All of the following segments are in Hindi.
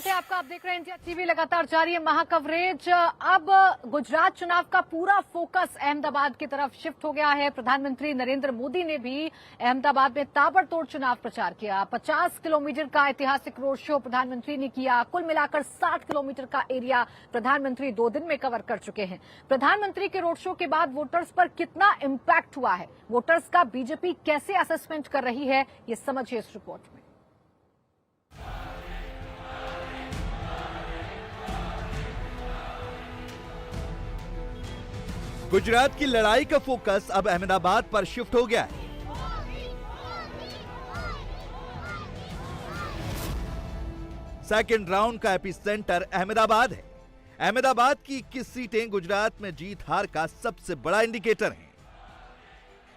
है आपका। आप देख रहे हैं इंडिया टीवी। लगातार जारी है महाकवरेज। अब गुजरात चुनाव का पूरा फोकस अहमदाबाद की तरफ शिफ्ट हो गया है। प्रधानमंत्री नरेंद्र मोदी ने भी अहमदाबाद में ताबड़तोड़ चुनाव प्रचार किया। 50 किलोमीटर का ऐतिहासिक रोड शो प्रधानमंत्री ने किया। कुल मिलाकर 60 किलोमीटर का एरिया प्रधानमंत्री 2 दिन में कवर कर चुके हैं। प्रधानमंत्री के रोड शो के बाद वोटर्स पर कितना इम्पैक्ट हुआ है, वोटर्स का बीजेपी कैसे असेसमेंट कर रही है, ये समझिए इस रिपोर्ट में। गुजरात की लड़ाई का फोकस अब अहमदाबाद पर शिफ्ट हो गया है। सेकेंड राउंड का एपिसेंटर अहमदाबाद है। अहमदाबाद की 21 सीटें गुजरात में जीत हार का सबसे बड़ा इंडिकेटर हैं।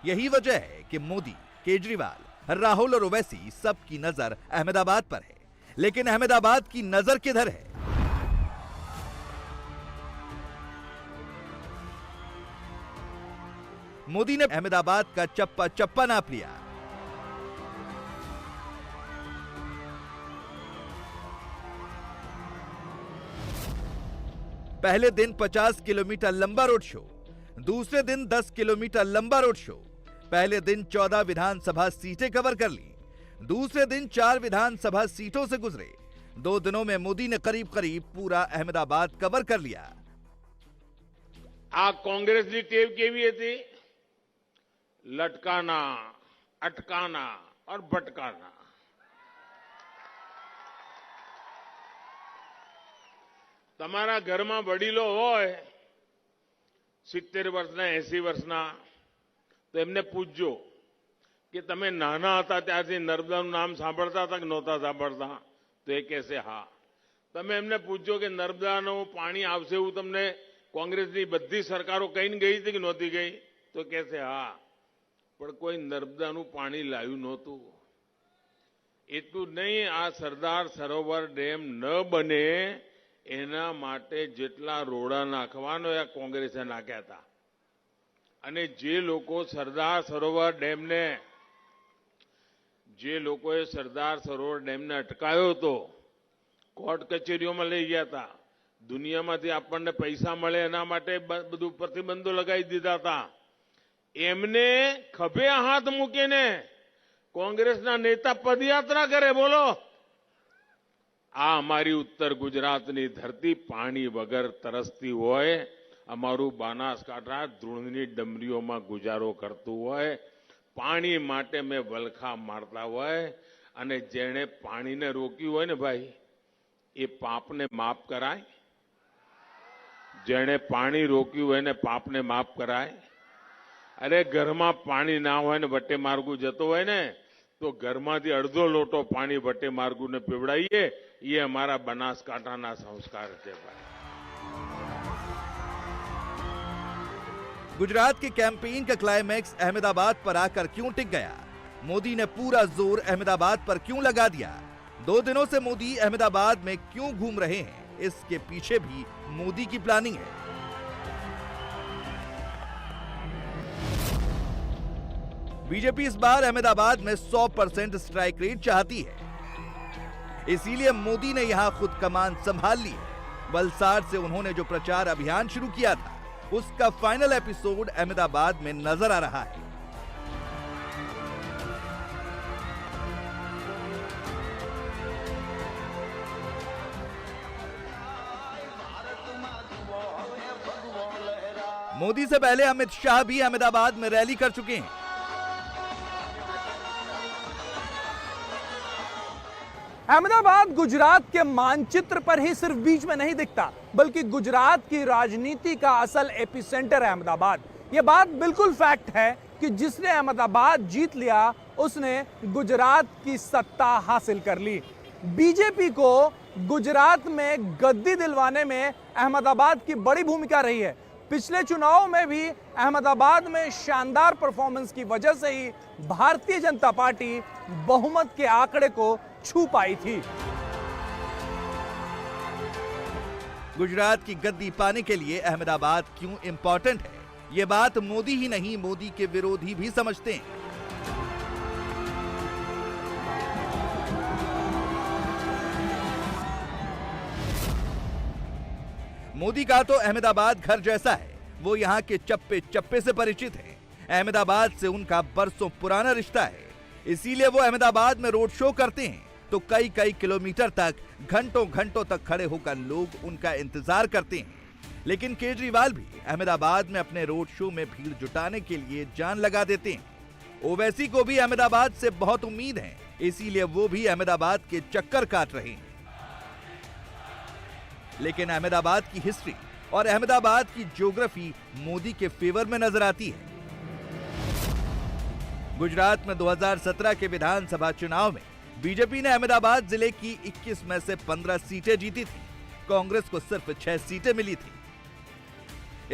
यही वजह है कि मोदी, केजरीवाल, राहुल और ओवैसी सबकी नजर अहमदाबाद पर है। लेकिन अहमदाबाद की नजर किधर है? मोदी ने अहमदाबाद का चप्पा चप्पा नाप लिया। पहले दिन 50 किलोमीटर लंबा रोड शो, दूसरे दिन 10 किलोमीटर लंबा रोड शो। पहले दिन 14 विधानसभा सीटें कवर कर ली, दूसरे दिन 4 विधानसभा सीटों से गुजरे। 2 दिनों में मोदी ने करीब करीब पूरा अहमदाबाद कवर कर लिया। आ कांग्रेस की टेव केवी थी, लटकाना, अटकाना और भटकाना। તમારા ઘરમાં વડીલો હોય 70 વર્ષના 80 વર્ષના, તો એમને પૂછજો કે તમે નાના હતા ત્યારથી નર્મદાનું નામ સાંભળતા હતા કે નહોતા સાંભળતા? તો એ કહેશે હા. તમે એમને પૂછજો કે નર્મદાનું પાણી આવશે એવું તમને કોંગ્રેસની બધી સરકારો કહીને ગઈ હતી કે નહોતી ગઈ? તો કહેશે હા, પણ કોઈ નર્મદાનું પાણી લાવ્યું નહોતું. એટલું નહીં, આ સરદાર સરોવર ડેમ ન બને એના માટે જેટલા રોડા નાખવાનો એ કોંગ્રેસે નાખ્યા હતા. અને જે લોકો સરદાર સરોવર ડેમને અટકાયો હતો, કોર્ટ કચેરીઓમાં લઈ ગયા હતા, દુનિયામાંથી આપણને પૈસા મળે એના માટે બધું પ્રતિબંધો લગાવી દીધા હતા. એમને ખભે હાથ મૂકીને કોંગ્રેસના નેતા પદયાત્રા કરે. બોલો, આ અમારી ઉત્તર ગુજરાતની ધરતી પાણી વગર તરસતી હોય, અમારું બનાસકાંઠા ધૂળની ડમરીઓમાં ગુજારો કરતું હોય, પાણી માટે મેં વલખા મારતા હોય, અને જેણે પાણીને રોક્યું હોય ને ભાઈ, એ પાપને માફ કરાય? જેણે પાણી રોક્યું હોય ને પાપને માફ કરાય? અરે ઘરમાં પાણી ના હોય ને વટે માર્ગુ જતો હોય ને, તો ઘરમાંથી અડધો લોટો પાણી વટે માર્ગુને પીવડાવીએ. ये हमारा बनासकांठाना संस्कार है भाई। गुजरात के कैंपेन का क्लाइमैक्स अहमदाबाद पर आकर क्यों टिक गया? मोदी ने पूरा जोर अहमदाबाद पर क्यों लगा दिया? 2 दिनों से मोदी अहमदाबाद में क्यों घूम रहे हैं? इसके पीछे भी मोदी की प्लानिंग है। बीजेपी इस बार अहमदाबाद में 100% स्ट्राइक रेट चाहती है, इसीलिए मोदी ने यहां खुद कमान संभाल ली। वलसाड से उन्होंने जो प्रचार अभियान शुरू किया था, उसका फाइनल एपिसोड अहमदाबाद में नजर आ रहा है। मोदी से पहले अमित शाह भी अहमदाबाद में रैली कर चुके हैं। अहमदाबाद गुजरात के मानचित्र पर ही सिर्फ बीच में नहीं दिखता, बल्कि गुजरात की राजनीति का असल एपिसेंटर है अहमदाबाद। यह बात बिल्कुल फैक्ट है कि जिसने अहमदाबाद जीत लिया उसने गुजरात की सत्ता हासिल कर ली। बीजेपी को गुजरात में गद्दी दिलवाने में अहमदाबाद की बड़ी भूमिका रही है। पिछले चुनाव में भी अहमदाबाद में शानदार परफॉर्मेंस की वजह से ही भारतीय जनता पार्टी बहुमत के आंकड़े को छू पाई थी। गुजरात की गद्दी पाने के लिए अहमदाबाद क्यों इंपॉर्टेंट है, ये बात मोदी ही नहीं, मोदी के विरोधी भी समझते हैं। मोदी का तो अहमदाबाद घर जैसा है, वो यहाँ के चप्पे चप्पे से परिचित हैं। अहमदाबाद से उनका बरसों पुराना रिश्ता है, इसीलिए वो अहमदाबाद में रोड शो करते हैं तो कई कई किलोमीटर तक घंटों घंटों तक खड़े होकर लोग उनका इंतजार करते हैं। लेकिन केजरीवाल भी अहमदाबाद में अपने रोड शो में भीड़ जुटाने के लिए जान लगा देते हैं। ओवैसी को भी अहमदाबाद से बहुत उम्मीद है, इसीलिए वो भी अहमदाबाद के चक्कर काट रहे हैं। लेकिन अहमदाबाद की हिस्ट्री और अहमदाबाद की ज्योग्राफी मोदी के फेवर में नजर आती है। गुजरात में 2017 के विधानसभा चुनाव में बीजेपी ने अहमदाबाद जिले की 21 में से 15 सीटें जीती थी। कांग्रेस को सिर्फ 6 सीटें मिली थी।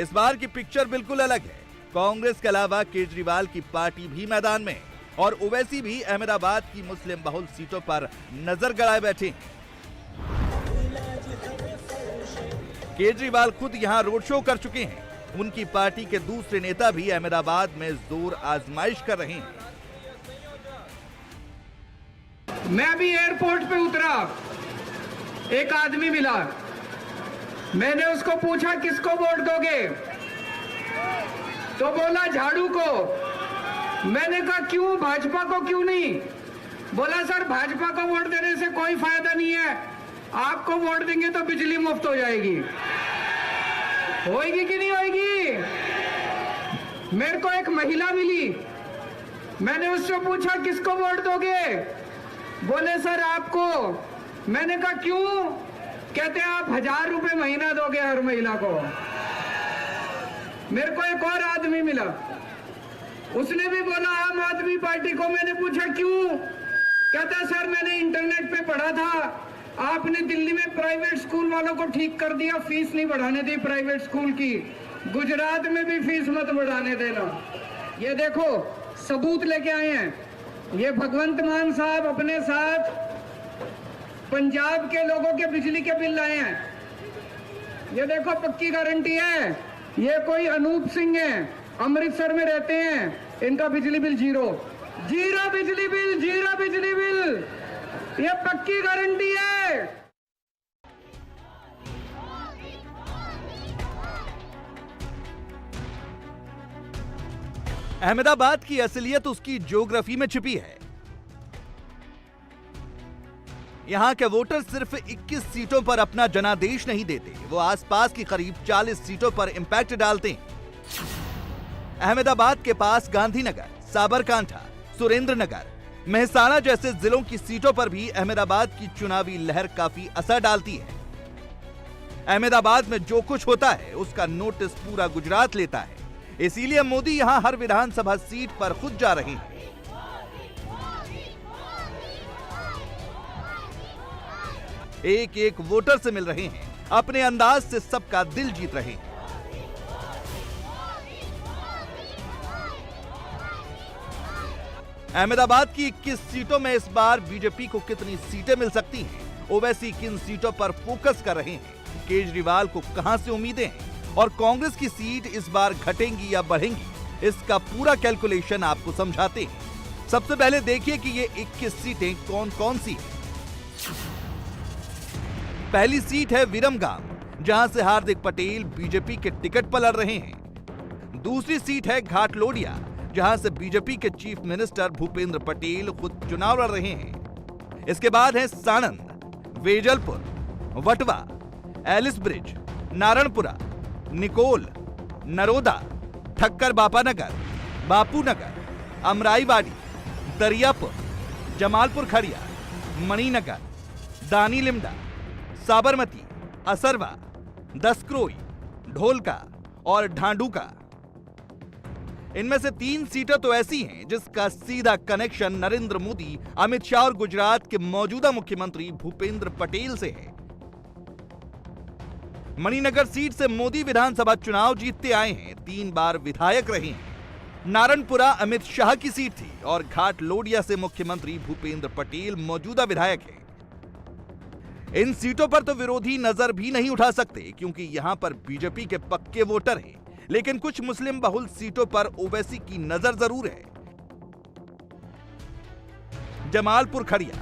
इस बार की पिक्चर बिल्कुल अलग है। कांग्रेस के अलावा केजरीवाल की पार्टी भी मैदान में है और ओवैसी भी अहमदाबाद की मुस्लिम बहुल सीटों पर नजर गड़ाए बैठे हैं। केजरीवाल खुद यहां रोड शो कर चुके हैं। उनकी पार्टी के दूसरे नेता भी अहमदाबाद में जोर आजमाइश कर रहे हैं। मैं भी एयरपोर्ट पे उतरा, एक आदमी मिला, मैंने उसको पूछा किसको वोट दोगे, तो बोला झाड़ू को। मैंने कहा क्यों, भाजपा को क्यों नहीं? बोला सर भाजपा को वोट देने से कोई फायदा नहीं है, आपको वोट देंगे तो बिजली मुफ्त हो जाएगी। होएगी कि नहीं होएगी? मेरे को एक महिला मिली, मैंने उससे पूछा किसको वोट दोगे, बोले सर आपको। मैंने कहा क्यों? कहते आप 1000 रुपए महीना दोगे हर महिला को। मेरे को एक और आदमी मिला, उसने भी बोला आम आदमी पार्टी को। मैंने पूछा क्यों? कहता सर मैंने इंटरनेट पे पढ़ा था आपने दिल्ली में प्राइवेट स्कूल वालों को ठीक कर दिया, फीस नहीं बढ़ाने दी प्राइवेट स्कूल की, गुजरात में भी फीस मत बढ़ाने देना। ये देखो सबूत लेके आए हैं। ये भगवंत मान साहब अपने साथ पंजाब के लोगों के बिजली के बिल लाए हैं। ये देखो पक्की गारंटी है। ये कोई अनूप सिंह है, अमृतसर में रहते हैं, इनका बिजली बिल जीरो बिजली बिल, जीरो बिजली बिल, ये पक्की गारंटी है। अहमदाबाद की असलियत उसकी ज्योग्राफी में छिपी है। यहां के वोटर सिर्फ 21 सीटों पर अपना जनादेश नहीं देते, वो आसपास की करीब 40 सीटों पर इंपैक्ट डालते हैं। अहमदाबाद के पास गांधीनगर, साबरकांठा, सुरेंद्रनगर, मेहसाणा जैसे जिलों की सीटों पर भी अहमदाबाद की चुनावी लहर काफी असर डालती है। अहमदाबाद में जो कुछ होता है उसका नोटिस पूरा गुजरात लेता है, इसीलिए मोदी यहां हर विधानसभा सीट पर खुद जा रहे हैं। एक एक वोटर से मिल रहे हैं, अपने अंदाज से सबका दिल जीत रहे हैं। अहमदाबाद की 21 सीटों में इस बार बीजेपी को कितनी सीटें मिल सकती हैं, ओवैसी किन सीटों पर फोकस कर रहे हैं, केजरीवाल को कहां से उम्मीदें हैं और कांग्रेस की सीट इस बार घटेंगी या बढ़ेंगी, इसका पूरा कैलकुलेशन आपको समझाते हैं। सबसे पहले देखिए कि ये 21 सीटें कौन कौन सी हैं। पहली सीट है विरमगाम, जहां से हार्दिक पटेल बीजेपी के टिकट पर लड़ रहे हैं। दूसरी सीट है घाटलोडिया, जहां से बीजेपी के चीफ मिनिस्टर भूपेंद्र पटेल खुद चुनाव लड़ रहे हैं। इसके बाद है साणंद, वेजलपुर, वटवा, एलिस ब्रिज, नारणपुरा, निकोल, नरोदा, ठक्कर बापानगर, बापूनगर, अमराईवाड़ी, दरियापुर, जमालपुर खड़िया, मणिनगर, दानी लिमडा, साबरमती, असरवा, दसक्रोई, ढोलका और ढांडुका। इनमें से 3 सीटें तो ऐसी हैं जिसका सीधा कनेक्शन नरेंद्र मोदी, अमित शाह और गुजरात के मौजूदा मुख्यमंत्री भूपेंद्र पटेल से है। मणिनगर सीट से मोदी विधानसभा चुनाव जीतते आए हैं, 3 बार विधायक रहे हैं। नारणपुरा अमित शाह की सीट थी और घाटलोडिया से मुख्यमंत्री भूपेंद्र पटेल मौजूदा विधायक हैं। इन सीटों पर तो विरोधी नजर भी नहीं उठा सकते, क्योंकि यहां पर बीजेपी के पक्के वोटर हैं, लेकिन कुछ मुस्लिम बहुल सीटों पर ओवैसी की नजर जरूर है। जमालपुर खड़िया,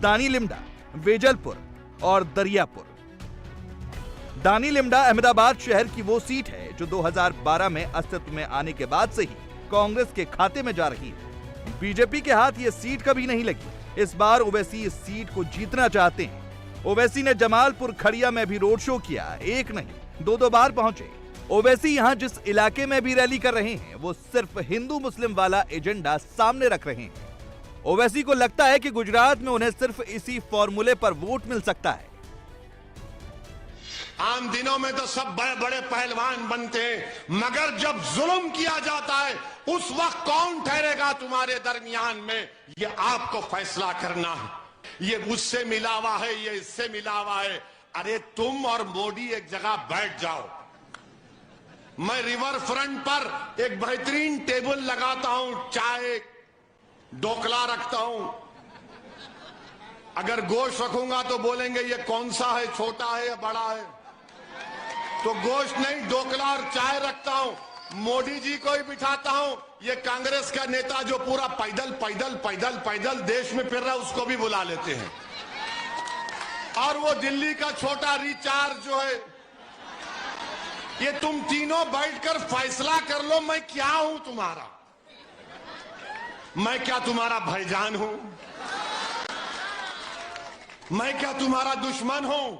दानी लिमडा, वेजलपुर और दरियापुर। दानी लिमडा अहमदाबाद शहर की वो सीट है जो 2012 में अस्तित्व में आने के बाद से ही कांग्रेस के खाते में जा रही है। बीजेपी के हाथ ये सीट कभी नहीं लगी। इस बार ओवैसी इस सीट को जीतना चाहते हैं। ओवैसी ने जमालपुर खड़िया में भी रोड शो किया, एक नहीं 2 बार पहुंचे। ओवैसी यहां जिस इलाके में भी रैली कर रहे हैं वो सिर्फ हिंदू मुस्लिम वाला एजेंडा सामने रख रहे हैं। ओवैसी को लगता है कि गुजरात में उन्हें सिर्फ इसी फॉर्मूले पर वोट मिल सकता है। आम दिनों में तो सब बड़े बड़े पहलवान बनते हैं, मगर जब जुल्म किया जाता है उस वक्त कौन ठहरेगा तुम्हारे दरमियान में, ये आपको फैसला करना है। ये उससे मिला हुआ है, ये इससे मिला हुआ है। अरे तुम और मोदी एक जगह बैठ जाओ। मैं रिवर फ्रंट पर एक बेहतरीन टेबल लगाता हूं, चाय ढोकला रखता हूं। अगर गोश्त रखूंगा तो बोलेंगे ये कौन सा है, छोटा है या बड़ा है। तो गोश्त नहीं, ढोकला और चाय रखता हूं। मोदी जी को ही बिठाता हूं। ये कांग्रेस का नेता जो पूरा पैदल पैदल पैदल पैदल देश में फिर रहा है उसको भी बुला लेते हैं। और वो दिल्ली का छोटा रिचार्ज जो है, ये तुम तीनों बैठकर फैसला कर लो मैं क्या हूं तुम्हारा। मैं क्या तुम्हारा भाईजान हूं? मैं क्या तुम्हारा दुश्मन हूं?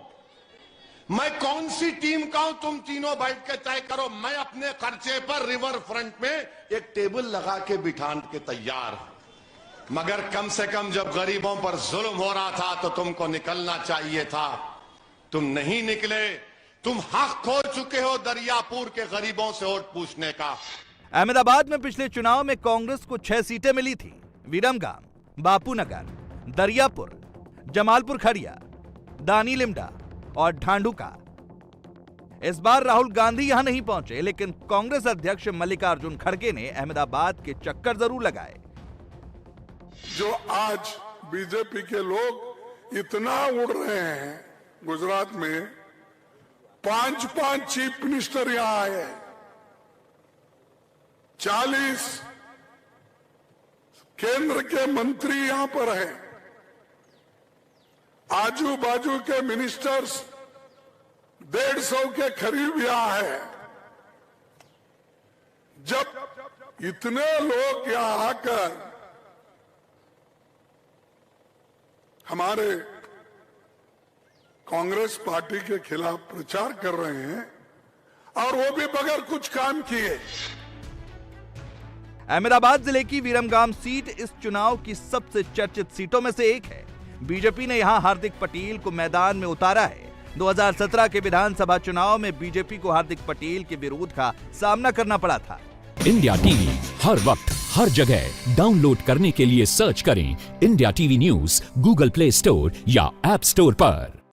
मैं कौन सी टीम का हूं? तुम तीनों बैठ के तय करो। मैं अपने खर्चे पर रिवर फ्रंट में एक टेबल लगा के बिठाने के तैयार हूं। मगर कम से कम जब गरीबों पर जुल्म हो रहा था तो तुमको निकलना चाहिए था। तुम नहीं निकले। तुम हक खो चुके हो दरियापुर के गरीबों से वोट पूछने का। अहमदाबाद में पिछले चुनाव में कांग्रेस को 6 सीटें मिली थी। विरमगाम, बापूनगर, दरियापुर, जमालपुर खड़िया, दानी लिमडा और ढांढुका। इस बार राहुल गांधी यहां नहीं पहुंचे, लेकिन कांग्रेस अध्यक्ष मल्लिकार्जुन खड़गे ने अहमदाबाद के चक्कर जरूर लगाए। जो आज बीजेपी के लोग इतना उड़ रहे हैं गुजरात में, 5 चीफ मिनिस्टर यहां आए, 40 केंद्र के मंत्री यहां पर हैं, आजू बाजू के मिनिस्टर्स 150 के करीब यहां है। जब इतने लोग यहां आकर हमारे कांग्रेस पार्टी के खिलाफ प्रचार कर रहे हैं, और वो भी बगैर कुछ काम किए। अहमदाबाद जिले की विरमगाम सीट इस चुनाव की सबसे चर्चित सीटों में से एक है। बीजेपी ने यहां हार्दिक पटेल को मैदान में उतारा है। 2017 के विधानसभा चुनाव में बीजेपी को हार्दिक पटेल के विरोध का सामना करना पड़ा था। इंडिया टीवी हर वक्त हर जगह डाउनलोड करने के लिए सर्च करें India TV news Google play store या ऐप स्टोर पर।